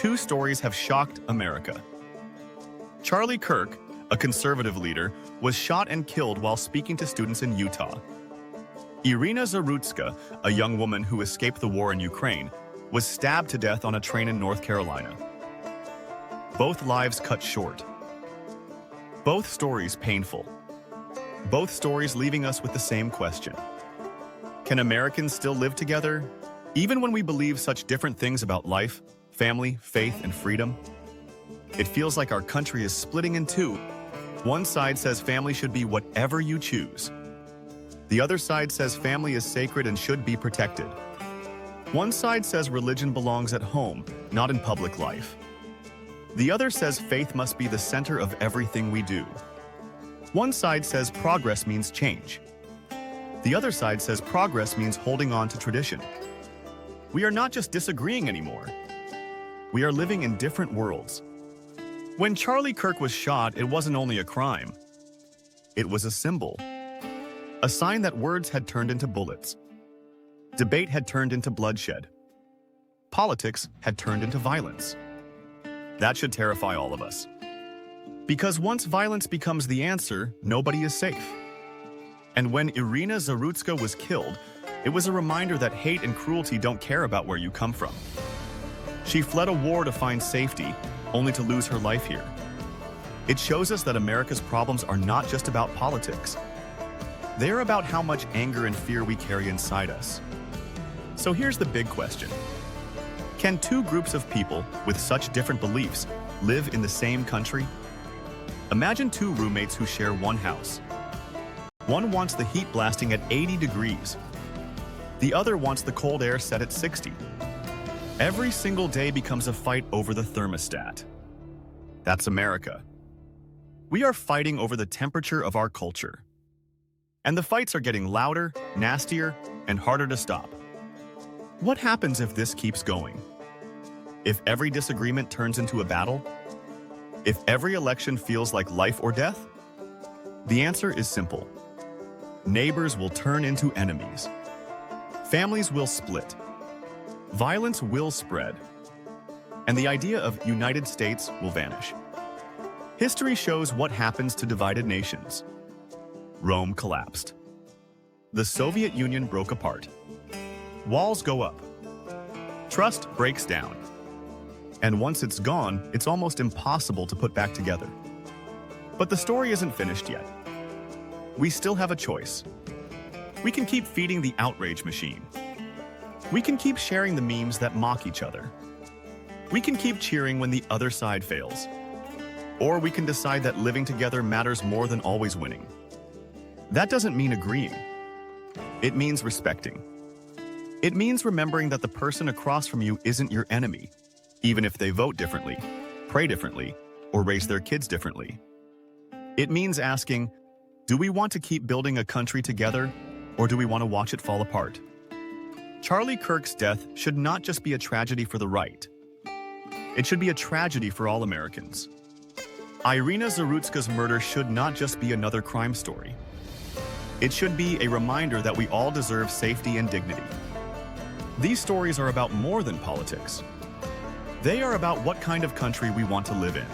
two stories have shocked America. Charlie Kirk, a conservative leader, was shot and killed while speaking to students in Utah. Iryna Zarutska, a young woman who escaped the war in Ukraine, was stabbed to death on a train in North Carolina. Both lives cut short. Both stories painful. Both stories leaving us with the same question. Can Americans still live together, even when we believe such different things about life, family, faith, and freedom? It feels like our country is splitting in two. One side says family should be whatever you choose. The other side says family is sacred and should be protected. One side says religion belongs at home, not in public life. The other says faith must be the center of everything we do. One side says progress means change. The other side says progress means holding on to tradition. We are not just disagreeing anymore. We are living in different worlds. When Charlie Kirk was shot, it wasn't only a crime. It was a symbol. A sign that words had turned into bullets. Debate had turned into bloodshed. Politics had turned into violence. That should terrify all of us. Because once violence becomes the answer, nobody is safe. And when Iryna Zarutska was killed, it was a reminder that hate and cruelty don't care about where you come from. She fled a war to find safety, only to lose her life here. It shows us that America's problems are not just about politics. They're about how much anger and fear we carry inside us. So here's the big question. Can two groups of people with such different beliefs live in the same country? Imagine two roommates who share one house. One wants the heat blasting at 80 degrees. The other wants the cold air set at 60. Every single day becomes a fight over the thermostat. That's America. We are fighting over the temperature of our culture. And the fights are getting louder, nastier, and harder to stop. What happens if this keeps going? If every disagreement turns into a battle? If every election feels like life or death? The answer is simple. Neighbors will turn into enemies. Families will split. Violence will spread. And the idea of United States will vanish. History shows what happens to divided nations. Rome collapsed. The Soviet Union broke apart. Walls go up. Trust breaks down. And once it's gone, it's almost impossible to put back together. But the story isn't finished yet. We still have a choice. We can keep feeding the outrage machine. We can keep sharing the memes that mock each other. We can keep cheering when the other side fails. Or we can decide that living together matters more than always winning. That doesn't mean agreeing. It means respecting. It means remembering that the person across from you isn't your enemy, even if they vote differently, pray differently, or raise their kids differently. It means asking, do we want to keep building a country together, or do we want to watch it fall apart? Charlie Kirk's death should not just be a tragedy for the right. It should be a tragedy for all Americans. Iryna Zarutska's murder should not just be another crime story. It should be a reminder that we all deserve safety and dignity. These stories are about more than politics. They are about what kind of country we want to live in.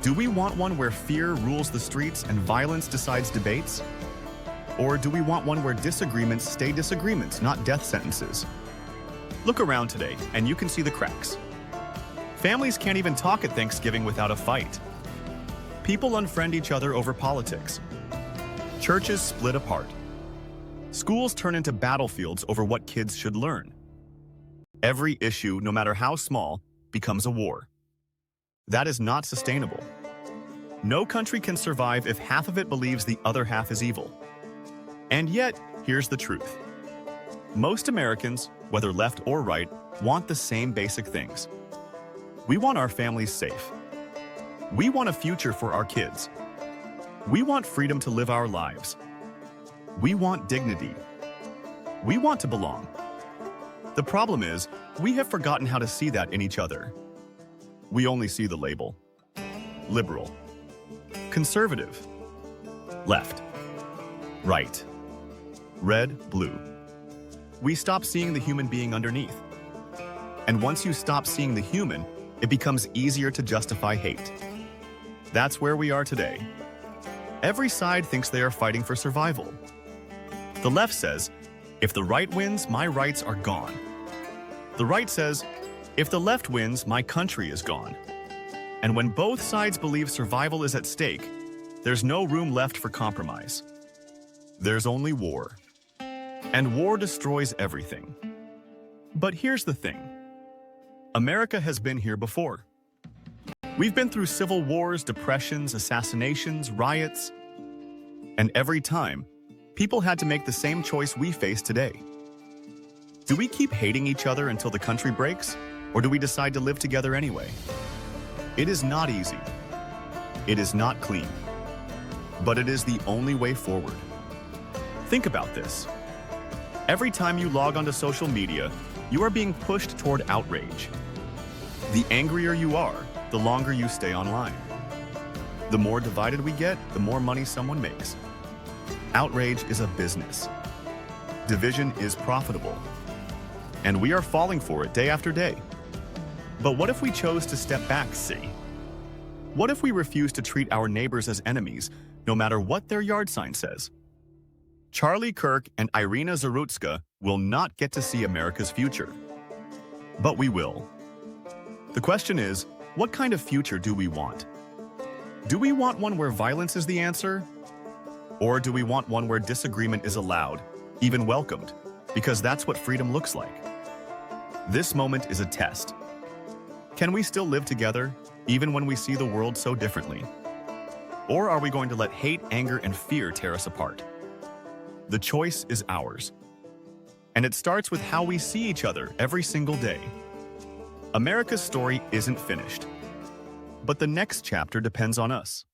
Do we want one where fear rules the streets and violence decides debates? Or do we want one where disagreements stay disagreements, not death sentences? Look around today, and you can see the cracks. Families can't even talk at Thanksgiving without a fight. People unfriend each other over politics. Churches split apart. Schools turn into battlefields over what kids should learn. Every issue, no matter how small, becomes a war. That is not sustainable. No country can survive if half of it believes the other half is evil. And yet, here's the truth. Most Americans, whether left or right, want the same basic things. We want our families safe. We want a future for our kids. We want freedom to live our lives. We want dignity. We want to belong. The problem is, we have forgotten how to see that in each other. We only see the label. Liberal. Conservative. Left. Right. Red, blue. We stop seeing the human being underneath. And once you stop seeing the human, it becomes easier to justify hate. That's where we are today. Every side thinks they are fighting for survival. The left says, if the right wins, my rights are gone. The right says, if the left wins, my country is gone. And when both sides believe survival is at stake, there's no room left for compromise. There's only war. And war destroys everything. But here's the thing. America has been here before. We've been through civil wars, depressions, assassinations, riots. And every time, people had to make the same choice we face today. Do we keep hating each other until the country breaks? Or do we decide to live together anyway? It is not easy. It is not clean. But it is the only way forward. Think about this. Every time you log onto social media, you are being pushed toward outrage. The angrier you are, the longer you stay online. The more divided we get, the more money someone makes. Outrage is a business. Division is profitable. And we are falling for it day after day. But what if we chose to step back, see? What if we refuse to treat our neighbors as enemies, no matter what their yard sign says? Charlie Kirk and Iryna Zarutska will not get to see America's future. But we will. The question is, what kind of future do we want? Do we want one where violence is the answer? Or do we want one where disagreement is allowed, even welcomed, because that's what freedom looks like? This moment is a test. Can we still live together, even when we see the world so differently? Or are we going to let hate, anger, and fear tear us apart? The choice is ours. And it starts with how we see each other every single day. America's story isn't finished. But the next chapter depends on us.